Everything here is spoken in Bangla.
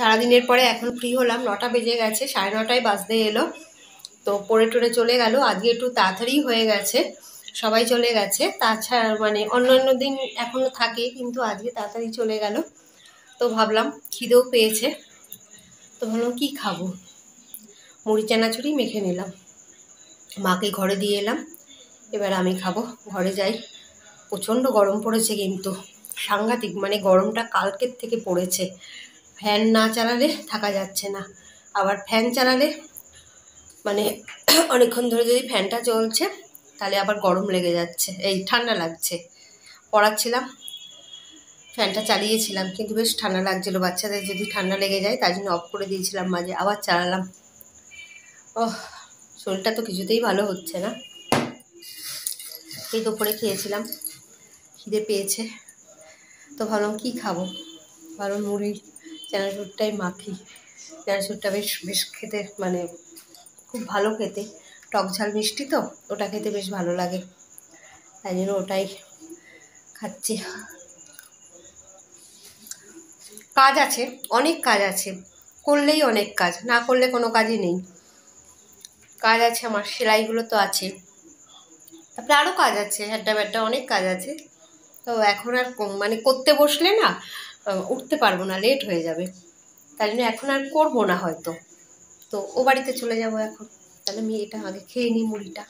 সারাদিনের পরে এখন ফ্রি হলাম, 9টা বেজে গেছে, 9:30 বাজতে এলো। তো পড়ে টরে চলে গেল, আজকে একটু তাড়াতাড়ি হয়ে গেছে, সবাই চলে গেছে। তাছাড়া মানে অন্যান্য দিন এখনও থাকে, কিন্তু আজকে তাড়াতাড়ি চলে গেল। তো ভাবলাম খিদেও পেয়েছে, তো ভাবলাম কী খাবো, মুড়ি চানাচুরি মেখে নিলাম, মাকে ঘরে দিয়ে এলাম, এবার আমি খাবো। ঘরে যাই। প্রচণ্ড গরম পড়েছে, কিন্তু সাংঘাতিক, মানে গরমটা কালকের থেকে পড়েছে। ফ্যান না চালালে থাকা যাচ্ছে না, আবার ফ্যান চালালে মানে অনেকক্ষণ ধরে যদি ফ্যানটা চলছে তাহলে আবার গরম লেগে যাচ্ছে, এই ঠান্ডা লাগছে। পড়াচ্ছিলাম, ফ্যানটা চালিয়েছিলাম, কিন্তু বেশ ঠান্ডা লাগছিলো। বাচ্চাদের যদি ঠান্ডা লেগে যায় তাই জন্য অফ করে দিয়েছিলাম, মাঝে আবার চালালাম। ওহ, শরীরটা তো কিছুতেই ভালো হচ্ছে না। এই দুপুরে খেয়েছিলাম, খিদে পেয়েছে, তো ভাবলাম কী খাবো, ভালো মুড়ি চানাচুরটাই মাখি। চানাচুরটা বেশ বেশ খেতে, মানে খুব ভালো খেতে, টক ঝাল মিষ্টি তো, ওটা খেতে বেশ ভালো লাগে, তাই জন্য ওটাই খাচ্ছি। কাজ আছে, অনেক কাজ আছে, করলেই অনেক কাজ, না করলে কোনো কাজই নেই। কাজ আছে, আমার সেলাইগুলো তো আছে, তারপরে আরও কাজ আছে, হ্যাড্ডা ব্যাড্ডা অনেক কাজ আছে। তো এখন আর মানে করতে বসলে না উঠতে পারবো না, লেট হয়ে যাবে, তাই জন্য এখন আর করবো না হয়তো। তো ও বাড়িতে চলে যাব এখন, তাহলে আমি এটা আগে খেয়ে নিই মুড়িটা।